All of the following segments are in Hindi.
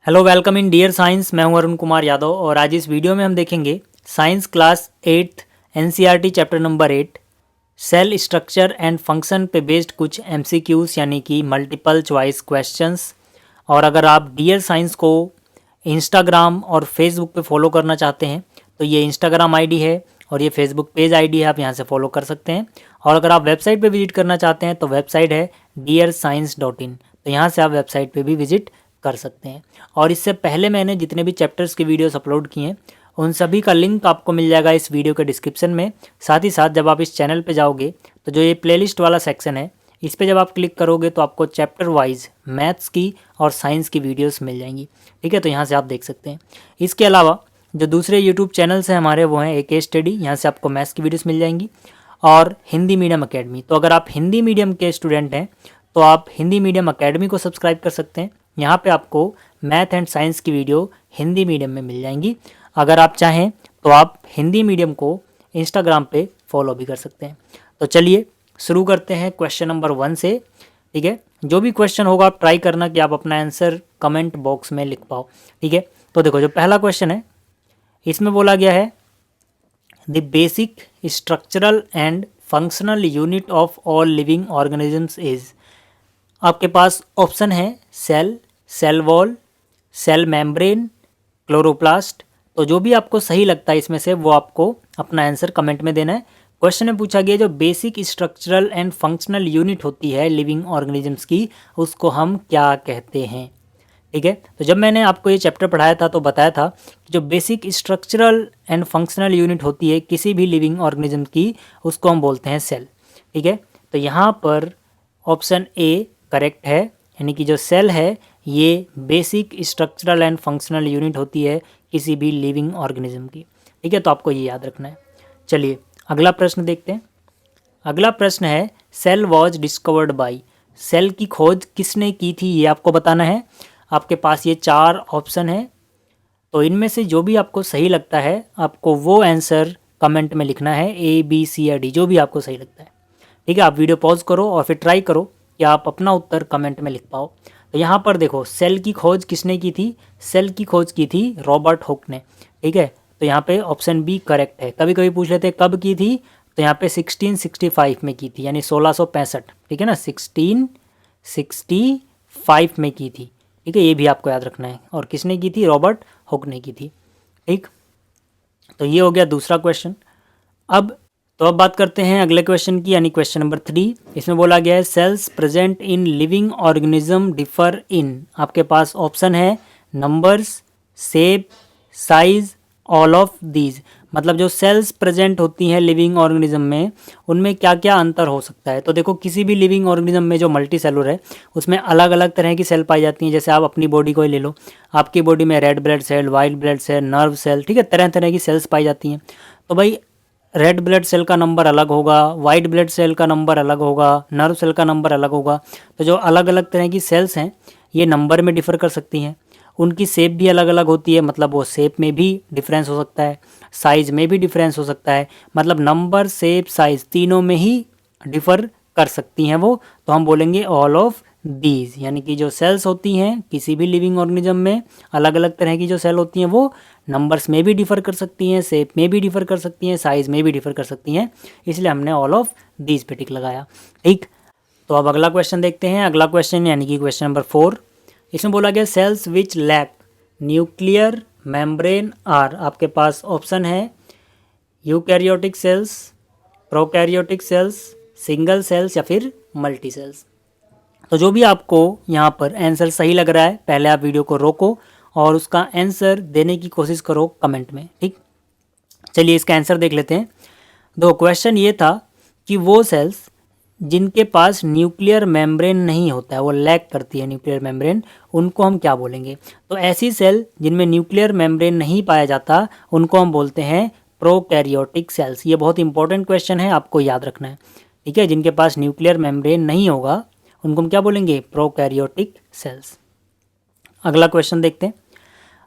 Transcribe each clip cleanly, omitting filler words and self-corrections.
Hello welcome in dear science. मैं हूं अरुण कुमार यादव और आज इस वीडियो में हम देखेंगे science class 8 NCERT chapter number 8 cell structure and function पे बेस्ड कुछ एमसीक्यूज यानी कि मल्टीपल चॉइस क्वेश्चंस। और अगर आप डियर साइंस को इंस्टाग्राम और फेसबुक पे फॉलो करना चाहते हैं तो ये इंस्टाग्राम आईडी है और ये फेसबुक पेज आईडी है, आप यहाँ से फॉलो कर सकते हैं। और अगर आप वेबसाइट पे विजिट करना चाहते हैं तो वेबसाइट है dearscience.in, तो यहाँ से आप वेबसाइट पे भी विजिट कर सकते हैं। और इससे पहले मैंने जितने भी चैप्टर्स के वीडियोस अपलोड किए हैं उन सभी का लिंक आपको मिल जाएगा इस वीडियो के डिस्क्रिप्शन में। साथ ही साथ जब आप इस चैनल पे जाओगे तो जो ये प्लेलिस्ट वाला सेक्शन है इस पे जब आप क्लिक करोगे तो आपको चैप्टर वाइज मैथ्स की और साइंस की वीडियोस मिल जाएंगी। ठीक है, तो यहाँ से आप देख सकते हैं। इसके अलावा जो दूसरे यूट्यूब चैनल्स हैं हमारे वो हैं AK स्टडी, यहाँ से आपको मैथ्स की वीडियोस मिल जाएंगी, और हिंदी मीडियम अकेडमी। तो अगर आप हिंदी मीडियम के स्टूडेंट हैं तो आप हिंदी मीडियम अकेडमी को सब्सक्राइब कर सकते हैं। यहाँ पे आपको मैथ एंड साइंस की वीडियो हिंदी मीडियम में मिल जाएंगी। अगर आप चाहें तो आप हिंदी मीडियम को इंस्टाग्राम पे फॉलो भी कर सकते हैं। तो चलिए शुरू करते हैं क्वेश्चन नंबर 1 से। ठीक है, जो भी क्वेश्चन होगा आप ट्राई करना कि आप अपना आंसर कमेंट बॉक्स में लिख पाओ। ठीक है, तो देखो जो पहला क्वेश्चन है इसमें बोला गया है the basic structural and functional unit of all living organisms is. आपके पास ऑप्शन है cell, cell wall, cell membrane, chloroplast. तो जो भी आपको सही लगता है इसमें से वो आपको अपना आंसर कमेंट में देना है। क्वेश्चन में पूछा गया जो basic structural and functional unit होती है लिविंग ऑर्गेनिजम्स की उसको हम क्या कहते हैं। ठीक है, तो जब मैंने आपको ये चैप्टर पढ़ाया था तो बताया था कि जो basic structural and functional unit होती है किसी भी लिविंग ऑर्गेनिज्म की उसको हम बोलते हैं सेल। ठीक है, तो यहाँ पर ऑप्शन ए करेक्ट है, यानी कि जो सेल है ये basic structural and functional unit होती है किसी भी लिविंग ऑर्गेनिज्म की। ठीक है, तो आपको ये याद रखना है। चलिए अगला प्रश्न देखते हैं। अगला प्रश्न है cell was discovered by. Cell की खोज किसने की थी ये आपको बताना है। आपके पास ये 4 ऑप्शन है, तो इनमें से जो भी आपको सही लगता है आपको वो आंसर कमेंट में लिखना है, A B C या D, जो भी आपको सही लगता है। ठीक है, आप वीडियो पॉज करो और फिर ट्राई करो कि आप अपना उत्तर कमेंट में लिख पाओ। तो यहाँ पर देखो सेल की खोज किसने की थी, सेल की खोज की थी रॉबर्ट हुक ने। ठीक है, तो यहाँ पे ऑप्शन बी करेक्ट है। कभी कभी पूछ लेते कब की थी, तो यहाँ पे 1665 में की थी, यानी 1665। ठीक है ना, 1665 में की थी। ठीक है, ये भी आपको याद रखना है। और किसने की थी, रॉबर्ट हुक ने की थी। ठीक, तो ये हो गया दूसरा क्वेश्चन। अब बात करते हैं अगले क्वेश्चन की, यानी क्वेश्चन नंबर 3। इसमें बोला गया है cells present in living organism differ in. आपके पास ऑप्शन है numbers, shape, size, all of these. मतलब जो सेल्स प्रेजेंट होती हैं लिविंग ऑर्गेनिज्म में उनमें क्या क्या अंतर हो सकता है। तो देखो किसी भी लिविंग ऑर्गेनिज्म में जो मल्टी सेलुलर है उसमें अलग अलग तरह की सेल पाई जाती हैं। जैसे आप अपनी बॉडी को ही ले लो, आपकी बॉडी में red blood cell, white blood cell, nerve cell, ठीक है, तरह तरह की सेल्स पाई जाती हैं। तो भाई रेड ब्लड सेल का नंबर अलग होगा, वाइट ब्लड सेल का नंबर अलग होगा, नर्व सेल का नंबर अलग होगा। तो जो अलग अलग तरह की सेल्स हैं ये नंबर में डिफ़र कर सकती हैं, उनकी शेप भी अलग अलग होती है, मतलब वो शेप में भी डिफरेंस हो सकता है, साइज़ में भी डिफरेंस हो सकता है। मतलब नंबर, शेप, साइज़ तीनों में ही डिफ़र कर सकती हैं वो। तो हम बोलेंगे ऑल ऑफ दीज, यानी कि जो सेल्स होती हैं किसी भी लिविंग ऑर्गेनिज्म में अलग अलग तरह की जो सेल होती हैं वो नंबर्स में भी डिफ़र कर सकती हैं, शेप में भी डिफ़र कर सकती हैं, साइज़ में भी डिफ़र कर सकती हैं, इसलिए हमने ऑल ऑफ दीज पे टिक लगाया। ठीक, तो अब अगला क्वेश्चन देखते हैं। अगला क्वेश्चन यानी कि क्वेश्चन नंबर 4। इसमें बोला गया cells which lack nuclear membrane are. आपके पास ऑप्शन है eukaryotic cells, prokaryotic cells, single cells या फिर मल्टी सेल्स। तो जो भी आपको यहाँ पर आंसर सही लग रहा है पहले आप वीडियो को रोको और उसका आंसर देने की कोशिश करो कमेंट में। ठीक, चलिए इसका आंसर देख लेते हैं। दो क्वेश्चन ये था कि वो सेल्स जिनके पास न्यूक्लियर मेम्ब्रेन नहीं होता है, वो लैक करती है न्यूक्लियर मेम्ब्रेन, उनको हम क्या बोलेंगे। तो ऐसी सेल जिनमें न्यूक्लियर मेम्ब्रेन नहीं पाया जाता उनको हम बोलते हैं प्रोकैरियोटिक सेल्स। ये बहुत इंपॉर्टेंट क्वेश्चन है, आपको याद रखना है। ठीक है, जिनके पास न्यूक्लियर मेम्ब्रेन नहीं होगा उनको हम क्या बोलेंगे, प्रोकैरियोटिक सेल्स। अगला क्वेश्चन देखते हैं।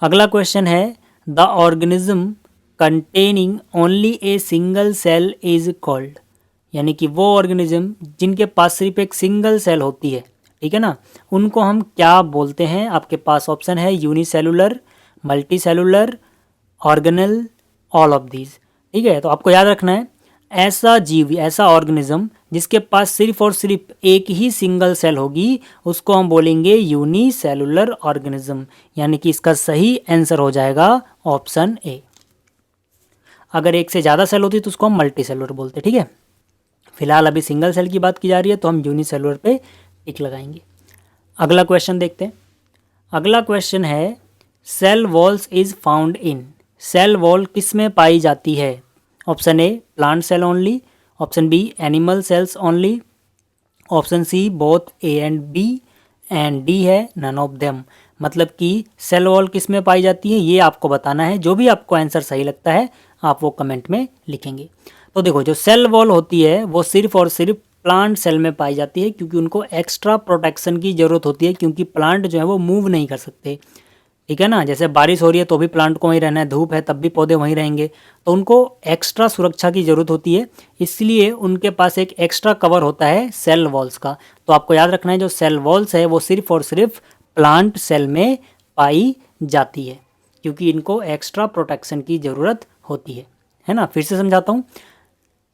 अगला क्वेश्चन है the organism containing only a single cell is called. यानी कि वो ऑर्गेनिज्म जिनके पास सिर्फ एक सिंगल सेल होती है। ठीक है ना। उनको हम क्या बोलते हैं, आपके पास ऑप्शन है unicellular, multicellular, organelle, all of these. ठीक है, तो आपको याद रखना है ऐसा जीव, ऐसा ऑर्गेनिज्म जिसके पास सिर्फ और सिर्फ एक ही सिंगल सेल होगी उसको हम बोलेंगे यूनिसेलुलर ऑर्गेनिज्म, यानी कि इसका सही आंसर हो जाएगा ऑप्शन ए। अगर एक से ज़्यादा सेल होती तो उसको हम मल्टी सेलुलर बोलते। ठीक है, फिलहाल अभी सिंगल सेल की बात की जा रही है तो हम यूनिसेलुलर पे टिक लगाएंगे। अगला क्वेश्चन देखते हैं। अगला क्वेश्चन है cell walls is found in. Cell wall किस में पाई जाती है? Option A plant cell only, option B animal cells only, option C both A and B, and D है नन ऑफ देम। मतलब कि सेल वॉल किस में पाई जाती है ये आपको बताना है। जो भी आपको आंसर सही लगता है आप वो कमेंट में लिखेंगे। तो देखो जो सेल वॉल होती है वो सिर्फ और सिर्फ प्लांट सेल में पाई जाती है, क्योंकि उनको एक्स्ट्रा प्रोटेक्शन की ज़रूरत होती है, क्योंकि प्लांट जो है वो मूव नहीं कर सकते। ठीक है ना, जैसे बारिश हो रही है तो भी प्लांट को वहीं रहना है, धूप है तब भी पौधे वहीं रहेंगे, तो उनको एक्स्ट्रा सुरक्षा की ज़रूरत होती है, इसलिए उनके पास एक एक्स्ट्रा कवर होता है सेल वॉल्स का। तो आपको याद रखना है जो सेल वॉल्स है वो सिर्फ और सिर्फ प्लांट सेल में पाई जाती है, क्योंकि इनको एक्स्ट्रा प्रोटेक्शन की ज़रूरत होती है ना। फिर से समझाता हूँ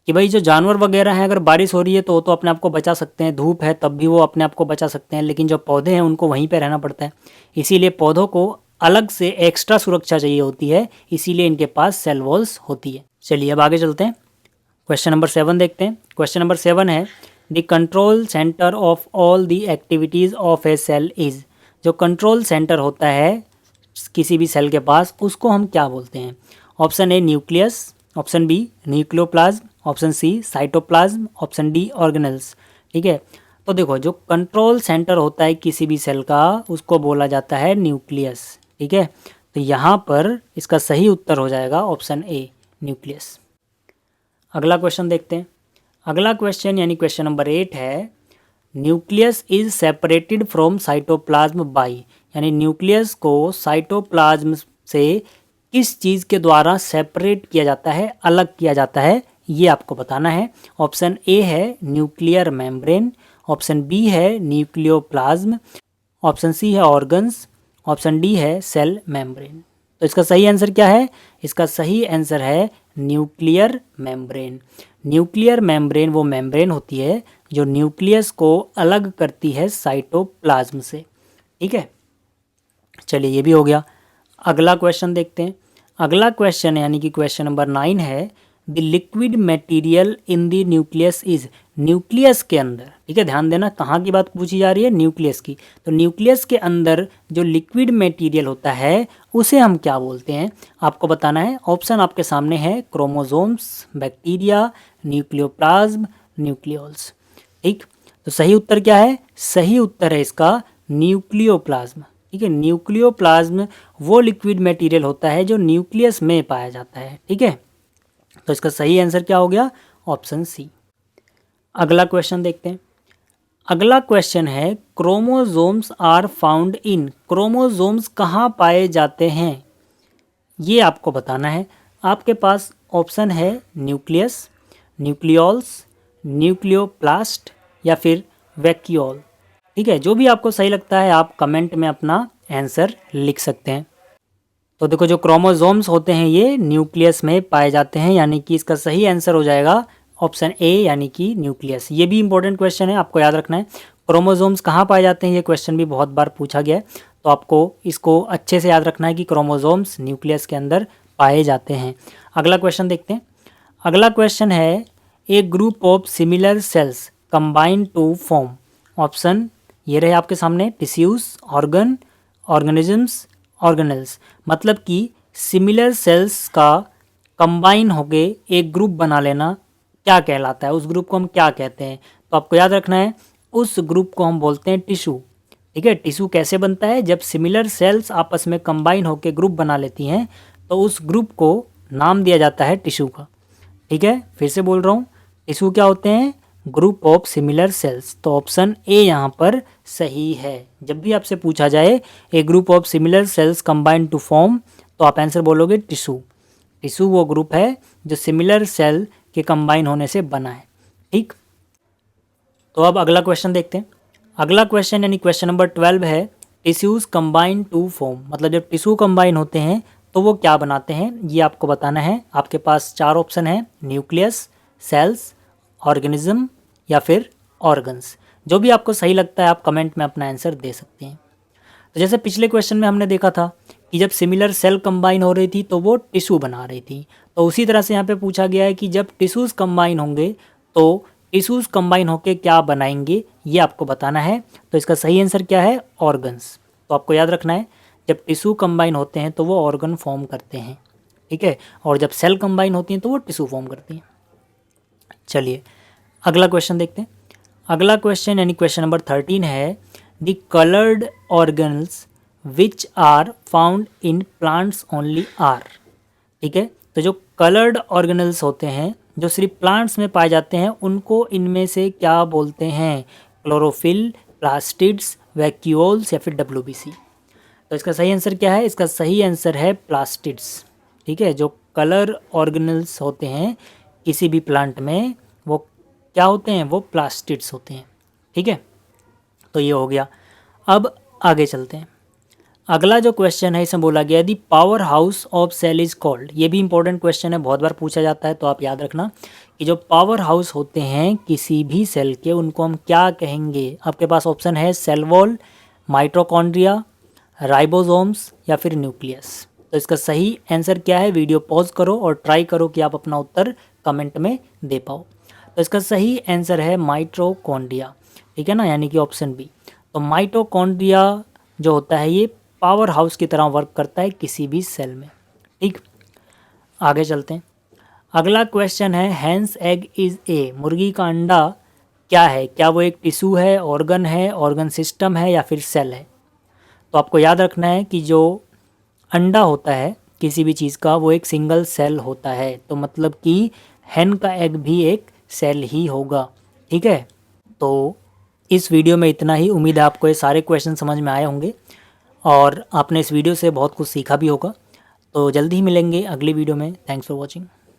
कि भाई जो जानवर वगैरह हैं अगर बारिश हो रही है तो वो तो अपने आप को बचा सकते हैं, धूप है तब भी वो अपने आप को बचा सकते हैं, लेकिन जो पौधे हैं उनको वहीं पे रहना पड़ता है, इसीलिए पौधों को अलग से एक्स्ट्रा सुरक्षा चाहिए होती है, इसीलिए इनके पास सेल वॉल्स होती है। चलिए अब आगे चलते हैं, क्वेश्चन नंबर 7 देखते हैं। क्वेश्चन नंबर 7 है the control centre of all the activities of a cell is. जो कंट्रोल सेंटर होता है किसी भी सेल के पास उसको हम क्या बोलते हैं? Option A nucleus, option B nucleoplasm, option C cytoplasm, option D organelles. ठीक है, तो देखो जो कंट्रोल सेंटर होता है किसी भी सेल का उसको बोला जाता है न्यूक्लियस। ठीक है, तो यहाँ पर इसका सही उत्तर हो जाएगा ऑप्शन ए न्यूक्लियस। अगला क्वेश्चन देखते हैं। अगला क्वेश्चन यानी क्वेश्चन नंबर 8 है nucleus is separated from cytoplasm by. यानी न्यूक्लियस को साइटोप्लाज्म से किस चीज़ के द्वारा सेपरेट किया जाता है, अलग किया जाता है, ये आपको बताना है। ऑप्शन ए है न्यूक्लियर मेम्ब्रेन, ऑप्शन बी है न्यूक्लियोप्लाज्म, ऑप्शन सी है ऑर्गन्स, ऑप्शन डी है सेल मेम्ब्रेन। तो इसका सही आंसर क्या है? इसका सही आंसर है न्यूक्लियर मेम्ब्रेन। न्यूक्लियर मेम्ब्रेन वो मेम्ब्रेन होती है जो न्यूक्लियस को अलग करती है साइटोप्लाज्म से। ठीक है, चलिए ये भी हो गया। अगला क्वेश्चन देखते हैं। अगला क्वेश्चन यानी कि क्वेश्चन नंबर 9 है the liquid material in the nucleus is. Nucleus के अंदर, ठीक है ध्यान देना कहाँ की बात पूछी जा रही है, न्यूक्लियस की। तो न्यूक्लियस के अंदर जो लिक्विड मटेरियल होता है उसे हम क्या बोलते हैं आपको बताना है। ऑप्शन आपके सामने है क्रोमोसोम्स, बैक्टीरिया, न्यूक्लियोप्लाज्म, न्यूक्लियोल्स। ठीक, तो सही उत्तर क्या है? सही उत्तर है इसका न्यूक्लियोप्लाज्म। ठीक है, न्यूक्लियोप्लाज्म वो लिक्विड मटेरियल होता है जो न्यूक्लियस में पाया जाता है। ठीक है, तो इसका सही आंसर क्या हो गया? Option C. अगला क्वेश्चन देखते हैं। अगला क्वेश्चन है chromosomes are found in. Chromosomes कहाँ पाए जाते हैं ये आपको बताना है। आपके पास ऑप्शन है न्यूक्लियस, न्यूक्लियोल्स, न्यूक्लियोप्लास्ट या फिर वैक्यूल। ठीक है, जो भी आपको सही लगता है आप कमेंट में अपना आंसर लिख सकते हैं। तो देखो जो क्रोमोसोम्स होते हैं ये न्यूक्लियस में पाए जाते हैं, यानी कि इसका सही आंसर हो जाएगा ऑप्शन ए यानी कि न्यूक्लियस। ये भी इंपॉर्टेंट क्वेश्चन है, आपको याद रखना है। क्रोमोसोम्स कहाँ पाए जाते हैं ये क्वेश्चन भी बहुत बार पूछा गया है, तो आपको इसको अच्छे से याद रखना है कि क्रोमोसोम्स न्यूक्लियस के अंदर पाए जाते हैं। अगला क्वेश्चन देखते हैं। अगला क्वेश्चन है A group of similar cells combine to form. Option ये रहे आपके सामने टिश्यूज, ऑर्गन, ऑर्गेनिजम्स, ऑर्गेनल्स। मतलब कि सिमिलर सेल्स का कंबाइन होके एक ग्रुप बना लेना क्या कहलाता है, उस ग्रुप को हम क्या कहते हैं? तो आपको याद रखना है उस ग्रुप को हम बोलते हैं टिश्यू। ठीक है, टिश्यू कैसे बनता है? जब सिमिलर सेल्स आपस में कंबाइन होकर ग्रुप बना लेती हैं तो उस ग्रुप को नाम दिया जाता है टिश्यू का। ठीक है, फिर से बोल रहा हूँ, टिश्यू क्या होते हैं? Group of similar cells. तो ऑप्शन ए यहाँ पर सही है। जब भी आपसे पूछा जाए A group of similar cells combine to form तो आप आंसर बोलोगे टिश्यू। टिश्यू वो ग्रुप है जो सिमिलर सेल के कंबाइन होने से बना है। ठीक, तो अब अगला क्वेश्चन देखते हैं। अगला क्वेश्चन यानी क्वेश्चन नंबर 12 है टिश्यूज़ कंबाइन टू फॉर्म, मतलब जब टिश्यू कंबाइन होते हैं तो वो क्या बनाते हैं, ये आपको बताना है। आपके पास 4 ऑप्शन है, न्यूक्लियस, सेल्स, ऑर्गेनिज्म या फिर ऑर्गन्स। जो भी आपको सही लगता है आप कमेंट में अपना आंसर दे सकते हैं। तो जैसे पिछले क्वेश्चन में हमने देखा था कि जब सिमिलर सेल कंबाइन हो रही थी तो वो टिश्यू बना रही थी, तो उसी तरह से यहाँ पे पूछा गया है कि जब टिश्यूज़ कंबाइन होंगे तो टिश्यूज़ कंबाइन होके क्या बनाएंगे, ये आपको बताना है। तो इसका सही आंसर क्या है, ऑर्गन्स। तो आपको याद रखना है जब टिश्यू कंबाइन होते हैं तो वो ऑर्गन फॉर्म करते हैं, ठीक है, और जब सेल कंबाइन होती हैं तो वो टिश्यू फॉर्म करती हैं। चलिए अगला क्वेश्चन देखते हैं। अगला क्वेश्चन यानी क्वेश्चन नंबर 13 है the coloured organs which are found in plants only are. ठीक है, तो जो कलर्ड ऑर्गेनल्स होते हैं जो सिर्फ प्लांट्स में पाए जाते हैं उनको इनमें से क्या बोलते हैं, क्लोरोफिल, प्लास्टिड्स, वैक्यूल्स या फिर WBC। तो इसका सही आंसर क्या है, इसका सही आंसर है प्लास्टिड्स। ठीक है, जो कलर ऑर्गेनल्स होते हैं किसी भी प्लांट में वो क्या होते हैं, वो प्लास्टिड्स होते हैं। ठीक है, तो ये हो गया। अब आगे चलते हैं। अगला जो क्वेश्चन है इसमें बोला गया the power house of cell is called. ये भी इंपॉर्टेंट क्वेश्चन है, बहुत बार पूछा जाता है, तो आप याद रखना कि जो पावर हाउस होते हैं किसी भी सेल के उनको हम क्या कहेंगे। आपके पास ऑप्शन है सेल वॉल, माइटोकॉन्ड्रिया, राइबोसोम्स या फिर न्यूक्लियस। तो इसका सही आंसर क्या है, वीडियो पॉज करो और ट्राई करो कि आप अपना उत्तर कमेंट में दे पाओ। तो इसका सही आंसर है माइटोकॉन्ड्रिया। ठीक है ना, यानी कि ऑप्शन बी। तो माइटोकॉन्ड्रिया जो होता है ये पावर हाउस की तरह वर्क करता है किसी भी सेल में। ठीक, आगे चलते हैं। अगला क्वेश्चन है हैंस एग इज ए, मुर्गी का अंडा क्या है, क्या वो एक टिश्यू है, ऑर्गन है, ऑर्गन सिस्टम है या फिर सेल है। तो आपको याद रखना है कि जो अंडा होता है किसी भी चीज़ का वो एक सिंगल सेल होता है, तो मतलब कि हैन का एग भी एक सेल ही होगा। ठीक है, तो इस वीडियो में इतना ही। उम्मीद है आपको ये सारे क्वेश्चन समझ में आए होंगे और आपने इस वीडियो से बहुत कुछ सीखा भी होगा। तो जल्दी ही मिलेंगे अगली वीडियो में। Thanks for watching.